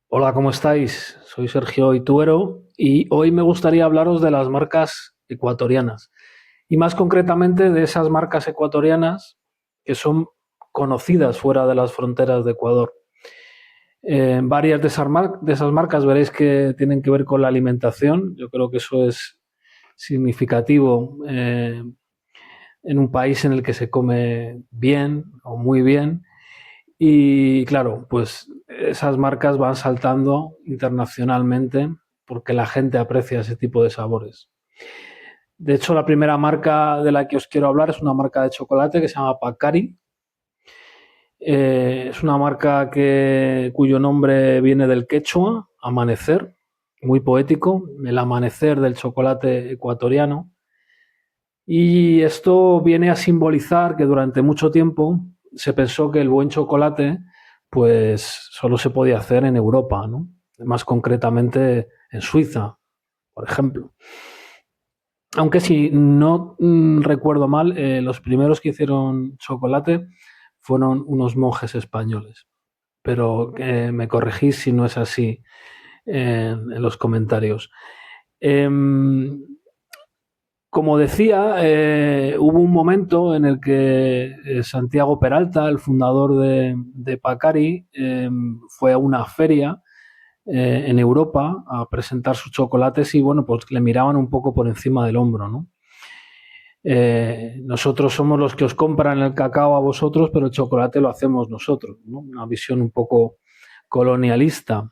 Hola, ¿cómo estáis? Soy Sergio Ituero y hoy me gustaría hablaros de las marcas ecuatorianas y más concretamente de esas marcas ecuatorianas que son conocidas fuera de las fronteras de Ecuador. Varias de esas marcas veréis que tienen que ver con la alimentación. Yo creo que eso es significativo en un país en el que se come bien o muy bien. Y claro, pues esas marcas van saltando internacionalmente porque la gente aprecia ese tipo de sabores. De hecho, la primera marca de la que os quiero hablar es una marca de chocolate que se llama Pacari. Es una marca cuyo nombre viene del quechua, amanecer, muy poético, el amanecer del chocolate ecuatoriano. Y esto viene a simbolizar que durante mucho tiempo se pensó que el buen chocolate pues solo se podía hacer en Europa, ¿no? Más concretamente en Suiza, por ejemplo. Aunque si no recuerdo mal, los primeros que hicieron chocolate fueron unos monjes españoles. Pero me corregís si no es así en los comentarios. Eh, Como decía, hubo un momento en el que Santiago Peralta, el fundador de Pacari, fue a una feria en Europa a presentar sus chocolates y bueno, pues le miraban un poco por encima del hombro, ¿no? Nosotros somos los que os compran el cacao a vosotros, pero el chocolate lo hacemos nosotros, ¿no? Una visión un poco colonialista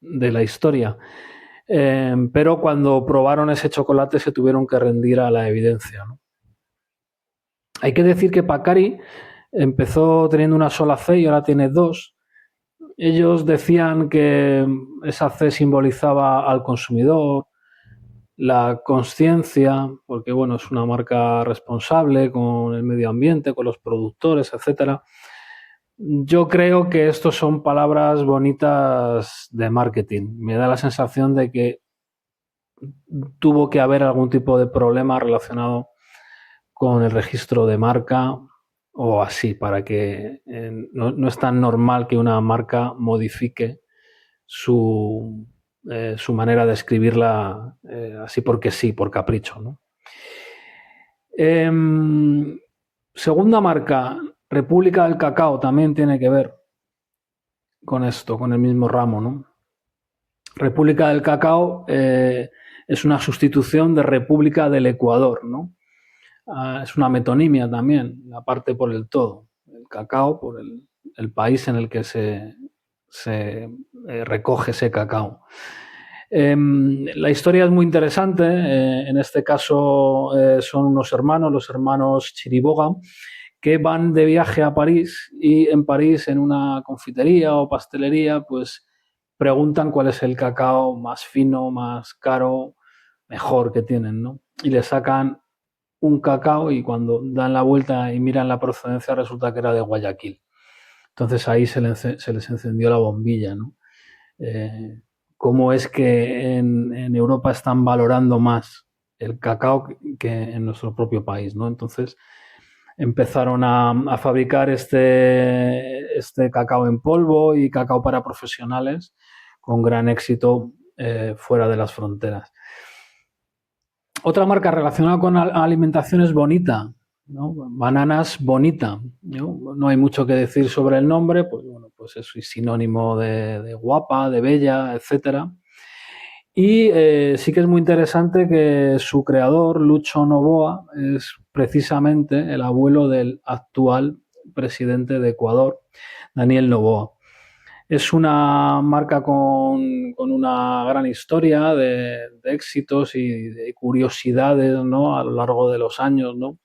de la historia. Pero cuando probaron ese chocolate se tuvieron que rendir a la evidencia, ¿no? Hay que decir que Pacari empezó teniendo una sola C y ahora tiene dos. Ellos decían que esa C simbolizaba al consumidor, la conciencia, porque bueno, es una marca responsable con el medio ambiente, con los productores, etcétera. Yo creo que estos son palabras bonitas de marketing. Me da la sensación de que tuvo que haber algún tipo de problema relacionado con el registro de marca o así, para que no es tan normal que una marca modifique su manera de escribirla así porque sí, por capricho, ¿no? Segunda marca, República del Cacao, también tiene que ver con esto, con el mismo ramo, ¿no? República del Cacao es una sustitución de República del Ecuador, ¿no? Es una metonimia también, la parte por el todo. El cacao por el país en el que se recoge ese cacao. La historia es muy interesante. En este caso son unos hermanos, los hermanos Chiriboga, que van de viaje a París y en París, en una confitería o pastelería, pues preguntan cuál es el cacao más fino, más caro, mejor que tienen, ¿no? Y le sacan un cacao y cuando dan la vuelta y miran la procedencia resulta que era de Guayaquil. Entonces ahí se les encendió la bombilla, ¿no? Eh, ¿Cómo es que en Europa están valorando más el cacao que en nuestro propio país, ¿no? Entonces empezaron a fabricar este cacao en polvo y cacao para profesionales con gran éxito fuera de las fronteras. Otra marca relacionada con alimentación es Bonita, ¿no? Bananas Bonita, ¿no? No hay mucho que decir sobre el nombre, pues bueno, pues es sinónimo de guapa, de bella, etcétera. Y sí que es muy interesante que su creador, Lucho Novoa, es precisamente el abuelo del actual presidente de Ecuador, Daniel Noboa. Es una marca con una gran historia de éxitos y de curiosidades, ¿no? A lo largo de los años, ¿no?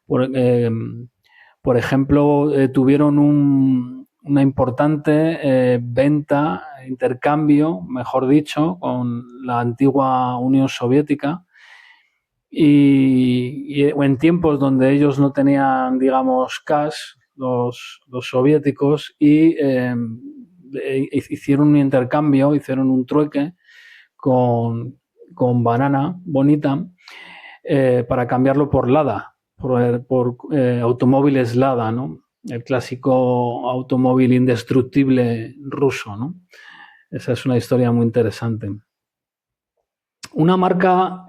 Por ejemplo, tuvieron una importante venta, intercambio, mejor dicho, con la antigua Unión Soviética y en tiempos donde ellos no tenían, digamos, cash, los soviéticos, y hicieron un intercambio, hicieron un trueque con banana bonita para cambiarlo por Lada, por automóviles Lada, ¿no? El clásico automóvil indestructible ruso, ¿no? Esa es una historia muy interesante. Una marca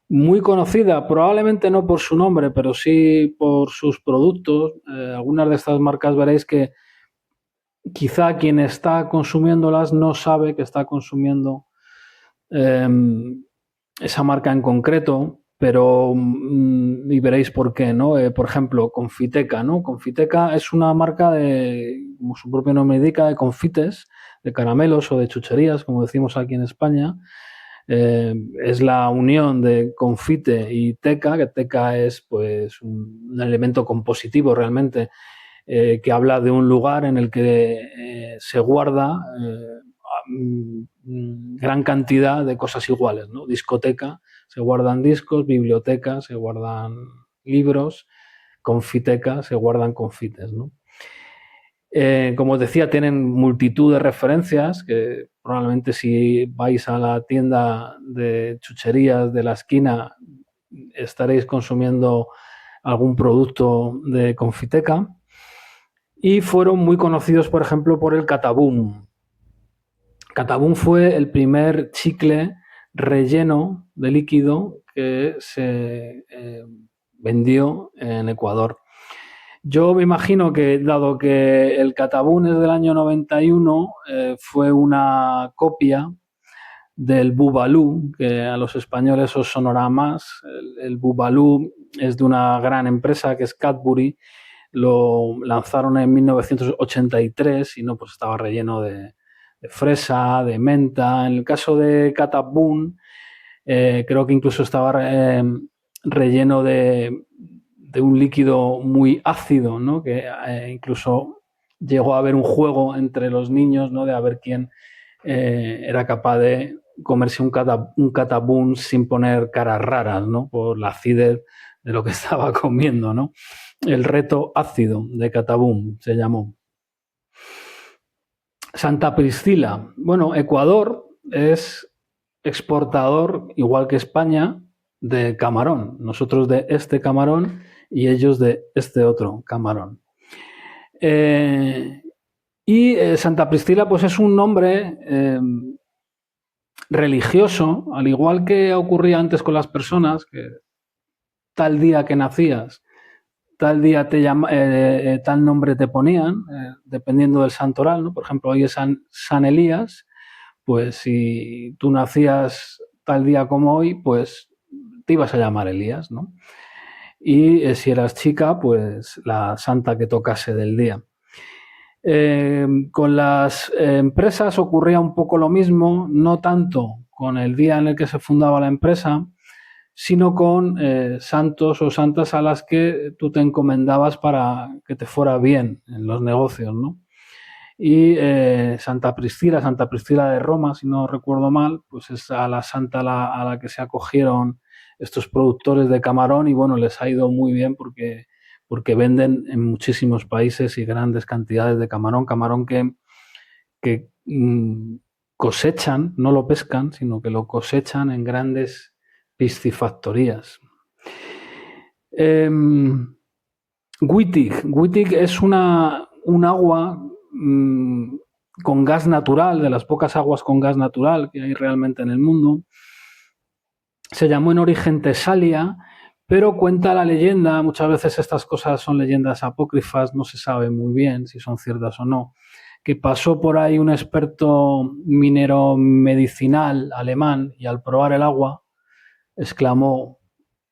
muy conocida, probablemente no por su nombre, pero sí por sus productos. Algunas de estas marcas veréis que quizá quien está consumiéndolas no sabe que está consumiendo esa marca en concreto, pero y veréis por qué, ¿no? Por ejemplo, Confiteca, ¿no? Confiteca es una marca de, como su propio nombre indica, de confites, de caramelos o de chucherías, como decimos aquí en España. Es la unión de confite y teca, que teca es pues un elemento compositivo realmente que habla de un lugar en el que se guarda gran cantidad de cosas iguales, ¿no? Discoteca, se guardan discos, biblioteca, se guardan libros, confiteca, se guardan confites, ¿no? Como os decía, tienen multitud de referencias que probablemente si vais a la tienda de chucherías de la esquina estaréis consumiendo algún producto de Confiteca. Y fueron muy conocidos, por ejemplo, por el Cataboom. Cataboom fue el primer chicle relleno de líquido que se vendió en Ecuador. Yo me imagino que, dado que el Cataboom es del año 91, fue una copia del Bubalú, que a los españoles os sonará más. El Bubalú es de una gran empresa que es Cadbury. Lo lanzaron en 1983 y no, pues estaba relleno de fresa, de menta. En el caso de Cataboom, creo que incluso estaba relleno de un líquido muy ácido, ¿no? Que incluso llegó a haber un juego entre los niños, ¿no? De a ver quién era capaz de comerse un Cataboom sin poner caras raras, ¿no? Por la acidez de lo que estaba comiendo, ¿no? El reto ácido de Cataboom se llamó. Santa Priscila. Bueno, Ecuador es exportador, igual que España, de camarón. Nosotros de este camarón y ellos de este otro camarón. Santa Priscila, pues es un nombre religioso, al igual que ocurría antes con las personas, que tal día que nacías, tal día tal nombre te ponían, dependiendo del santoral, ¿no? Por ejemplo, hoy es San Elías, pues si tú nacías tal día como hoy, pues te ibas a llamar Elías, ¿no? Y si eras chica, pues la santa que tocase del día. Con las empresas ocurría un poco lo mismo, no tanto con el día en el que se fundaba la empresa, sino con santos o santas a las que tú te encomendabas para que te fuera bien en los negocios, ¿no? Y Santa Priscila de Roma, si no recuerdo mal, pues es a la santa a la que se acogieron estos productores de camarón y bueno, les ha ido muy bien porque venden en muchísimos países y grandes cantidades de camarón que cosechan, no lo pescan, sino que lo cosechan en grandes piscifactorías. Wittig es un agua con gas natural, de las pocas aguas con gas natural que hay realmente en el mundo. Se llamó en origen Tesalia, pero cuenta la leyenda, muchas veces estas cosas son leyendas apócrifas, no se sabe muy bien si son ciertas o no, que pasó por ahí un experto minero medicinal alemán y al probar el agua exclamó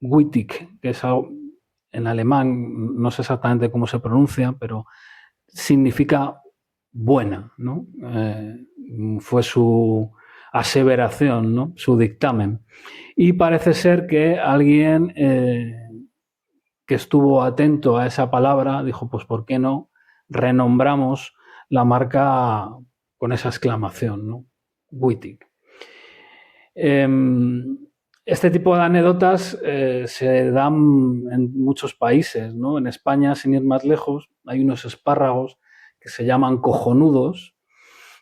Wittig, que es algo, en alemán, no sé exactamente cómo se pronuncia, pero significa buena, ¿no? Fue su aseveración, ¿no? Su dictamen. Y parece ser que alguien que estuvo atento a esa palabra dijo, pues ¿por qué no renombramos la marca con esa exclamación, ¿no? Wittig. Este tipo de anécdotas se dan en muchos países, ¿no? En España, sin ir más lejos, hay unos espárragos que se llaman cojonudos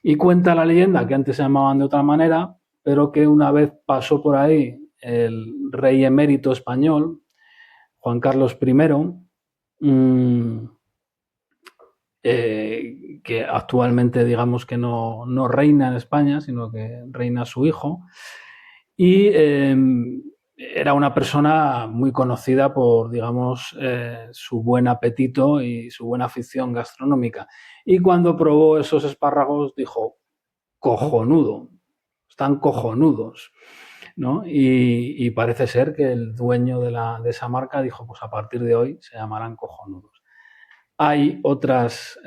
y cuenta la leyenda que antes se llamaban de otra manera, pero que una vez pasó por ahí el rey emérito español, Juan Carlos I, que que actualmente digamos que no reina en España, sino que reina su hijo. Y era una persona muy conocida por, digamos, su buen apetito y su buena afición gastronómica. Y cuando probó esos espárragos dijo, cojonudo, están cojonudos, ¿no? Y parece ser que el dueño de esa marca dijo, pues a partir de hoy se llamarán cojonudos. Hay otras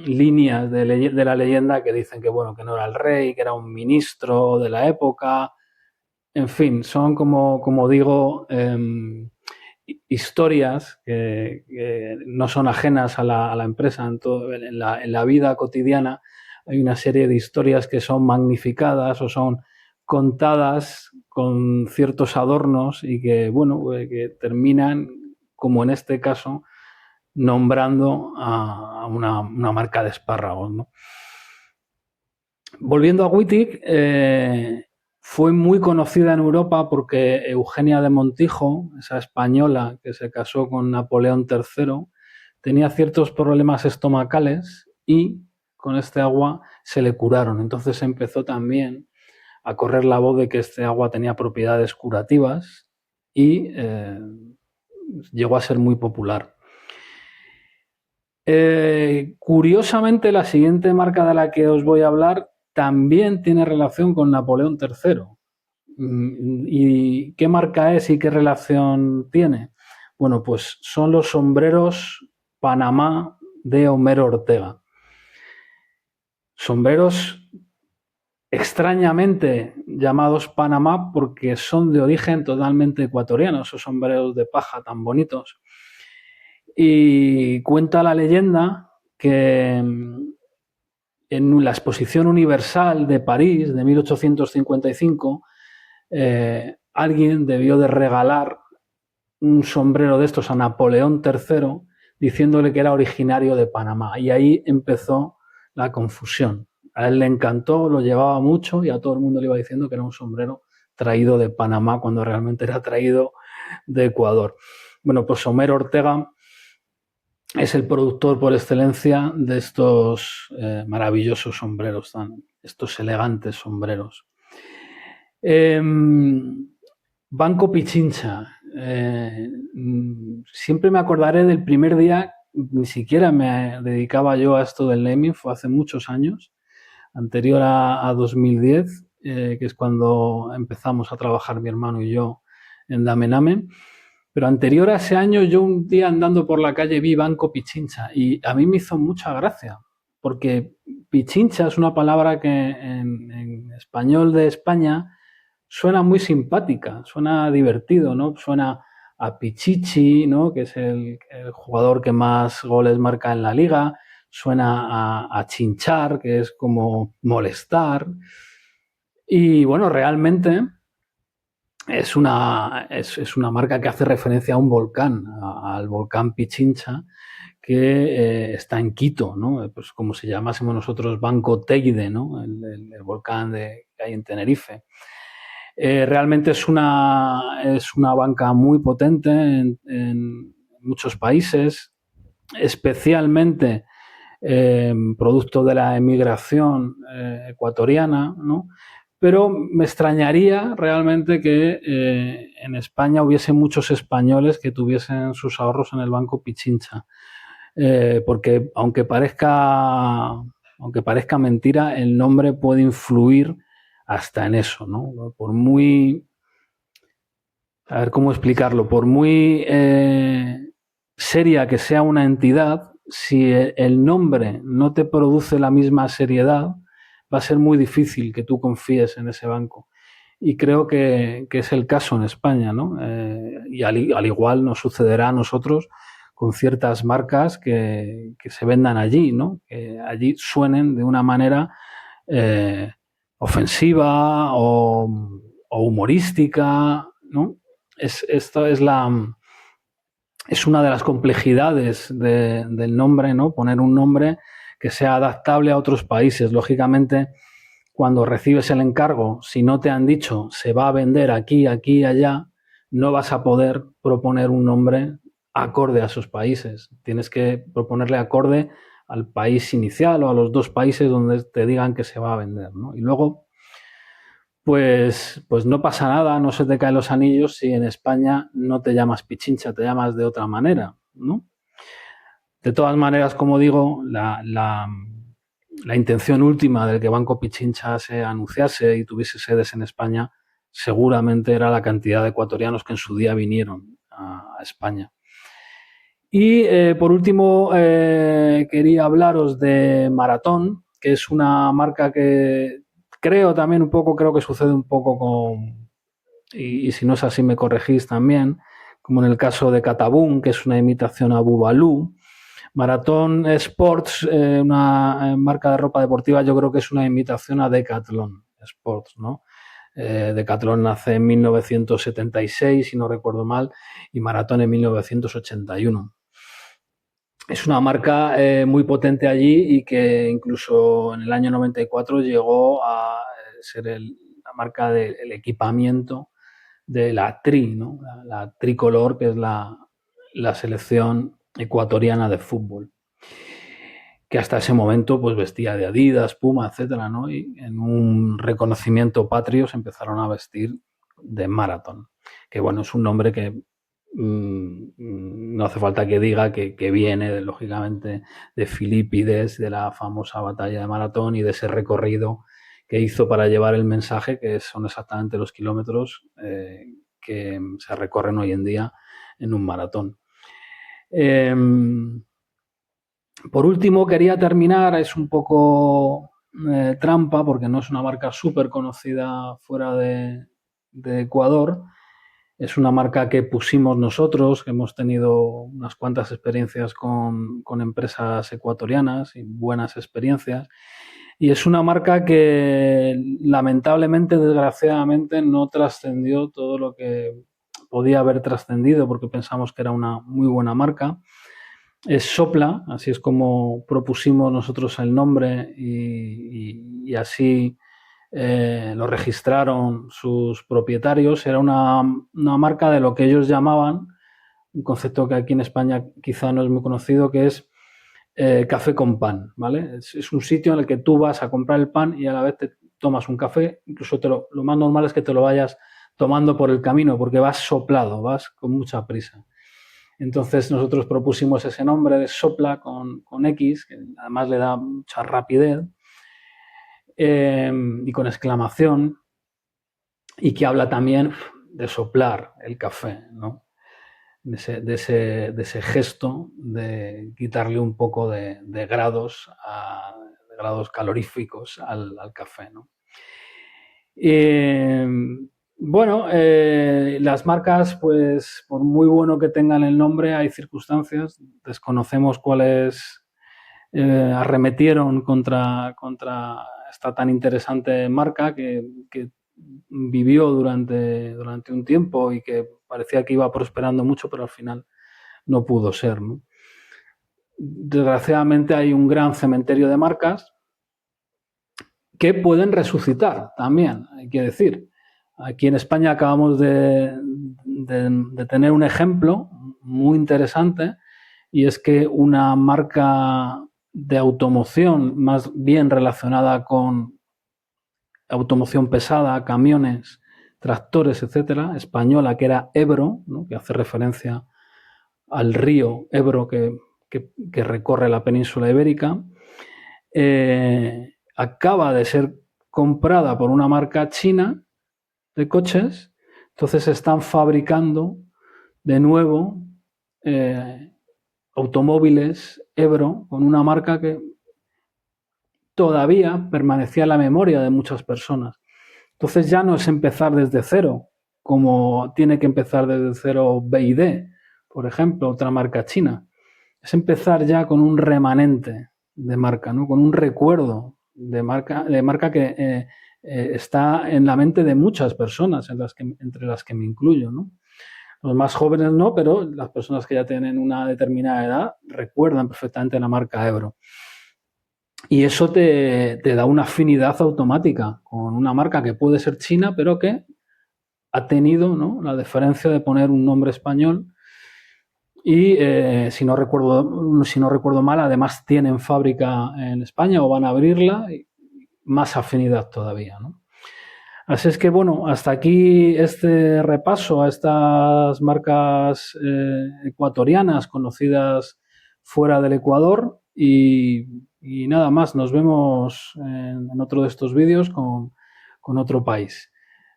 líneas de la leyenda que dicen que, bueno, que no era el rey, que era un ministro de la época. En fin, son como digo, historias que no son ajenas a la empresa. En la vida cotidiana hay una serie de historias que son magnificadas o son contadas con ciertos adornos y que, bueno, que terminan, como en este caso, nombrando a una marca de espárragos, ¿no? Volviendo a Wittig, fue muy conocida en Europa porque Eugenia de Montijo, esa española que se casó con Napoleón III, tenía ciertos problemas estomacales y con este agua se le curaron. Entonces empezó también a correr la voz de que este agua tenía propiedades curativas y llegó a ser muy popular. Curiosamente, la siguiente marca de la que os voy a hablar también tiene relación con Napoleón III. ¿Y qué marca es y qué relación tiene? Bueno, pues son los sombreros Panamá de Homero Ortega. Sombreros extrañamente llamados Panamá porque son de origen totalmente ecuatoriano, esos sombreros de paja tan bonitos. Y cuenta la leyenda que en la Exposición Universal de París de 1855 alguien debió de regalar un sombrero de estos a Napoleón III diciéndole que era originario de Panamá. Y ahí empezó la confusión. A él le encantó, lo llevaba mucho y a todo el mundo le iba diciendo que era un sombrero traído de Panamá cuando realmente era traído de Ecuador. Bueno, pues Homero Ortega es el productor por excelencia de estos maravillosos sombreros, estos elegantes sombreros. Banco Pichincha. Siempre me acordaré del primer día, ni siquiera me dedicaba yo a esto del naming, fue hace muchos años, anterior a 2010, que es cuando empezamos a trabajar mi hermano y yo en Damename. Pero anterior a ese año, yo un día andando por la calle vi Banco Pichincha y a mí me hizo mucha gracia, porque Pichincha es una palabra que en español de España suena muy simpática, suena divertido, ¿no? Suena a Pichichi, ¿no? Que es el jugador que más goles marca en la liga, suena a chinchar, que es como molestar. Y bueno, realmente es una marca que hace referencia a un volcán, al volcán Pichincha, que está en Quito, ¿no? Pues como si llamásemos nosotros Banco Teide, ¿no? El volcán que hay en Tenerife. Realmente es una banca muy potente en muchos países, especialmente producto de la emigración ecuatoriana, ¿no? Pero me extrañaría realmente que en España hubiese muchos españoles que tuviesen sus ahorros en el Banco Pichincha, porque aunque parezca mentira, el nombre puede influir hasta en eso, ¿no? Por muy, a ver cómo explicarlo, por muy seria que sea una entidad, si el nombre no te produce la misma seriedad, va a ser muy difícil que tú confíes en ese banco. Y creo que es el caso en España, ¿no? Y al igual nos sucederá a nosotros con ciertas marcas que se vendan allí, ¿no? Que allí suenen de una manera ofensiva o humorística, ¿no? Esto es una de las complejidades del nombre, ¿no? Poner un nombre que sea adaptable a otros países. Lógicamente, cuando recibes el encargo, si no te han dicho se va a vender aquí, aquí, allá, no vas a poder proponer un nombre acorde a esos países. Tienes que proponerle acorde al país inicial o a los 2 países donde te digan que se va a vender, ¿no? Y luego, pues no pasa nada, no se te caen los anillos si en España no te llamas Pichincha, te llamas de otra manera, ¿no? De todas maneras, como digo, la intención última del que Banco Pichincha se anunciase y tuviese sedes en España seguramente era la cantidad de ecuatorianos que en su día vinieron a España. Y por último, quería hablaros de Maratón, que es una marca que creo que sucede un poco con, y si no es así me corregís también, como en el caso de Catabún, que es una imitación a Bubalú. Maratón Sports, una marca de ropa deportiva, yo creo que es una imitación a Decathlon Sports, ¿no? Decathlon nace en 1976, si no recuerdo mal, y Maratón en 1981. Es una marca muy potente allí y que incluso en el año 94 llegó a ser la marca del equipamiento de la Tri, ¿no? La tricolor, que es la selección ecuatoriana de fútbol, que hasta ese momento pues vestía de Adidas, Puma, etcétera, ¿no? Y en un reconocimiento patrio se empezaron a vestir de Marathon, que bueno, es un nombre que no hace falta que diga que viene, lógicamente, de Filipides, de la famosa batalla de Maratón y de ese recorrido que hizo para llevar el mensaje, que son exactamente los kilómetros que se recorren hoy en día en un maratón. Por último, quería terminar, es un poco trampa porque no es una marca súper conocida fuera de Ecuador. Es una marca que pusimos nosotros, que hemos tenido unas cuantas experiencias con empresas ecuatorianas y buenas experiencias. Y es una marca que lamentablemente, desgraciadamente, no trascendió todo lo que podía haber trascendido porque pensamos que era una muy buena marca. Es Sopla, así es como propusimos nosotros el nombre y así lo registraron sus propietarios. Era una marca de lo que ellos llamaban, un concepto que aquí en España quizá no es muy conocido, que es café con pan, ¿vale? Es un sitio en el que tú vas a comprar el pan y a la vez te tomas un café, incluso lo más normal es que te lo vayas tomando por el camino porque vas soplado, vas con mucha prisa. Entonces nosotros propusimos ese nombre de Sopla con X, que además le da mucha rapidez, y con exclamación, y que habla también de soplar el café, ¿no? De ese gesto de quitarle un poco de grados, de grados caloríficos al café, ¿no? Bueno, las marcas, pues por muy bueno que tengan el nombre, hay circunstancias, desconocemos cuáles arremetieron contra esta tan interesante marca que vivió durante un tiempo y que parecía que iba prosperando mucho, pero al final no pudo ser, ¿no? Desgraciadamente hay un gran cementerio de marcas que pueden resucitar también, hay que decir. Aquí en España acabamos de tener un ejemplo muy interesante y es que una marca de automoción más bien relacionada con automoción pesada, camiones, tractores, etcétera, española, que era Ebro, ¿no? Que hace referencia al río Ebro que recorre la península ibérica, acaba de ser comprada por una marca china de coches, entonces se están fabricando de nuevo automóviles Ebro con una marca que todavía permanecía en la memoria de muchas personas. Entonces ya no es empezar desde cero, como tiene que empezar desde cero BYD, por ejemplo, otra marca china. Es empezar ya con un remanente de marca, ¿no? Con un recuerdo de marca que está en la mente de muchas personas, entre las que me incluyo, ¿no? Los más jóvenes no, pero las personas que ya tienen una determinada edad recuerdan perfectamente la marca Ebro. Y eso te da una afinidad automática con una marca que puede ser china, pero que ha tenido, ¿no?, la deferencia de poner un nombre español Y si no recuerdo mal, además tienen fábrica en España o van a abrirla, más afinidad todavía, ¿no? Así es que, bueno, hasta aquí este repaso a estas marcas ecuatorianas conocidas fuera del Ecuador y nada más, nos vemos en otro de estos vídeos con otro país.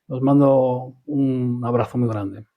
Os mando un abrazo muy grande.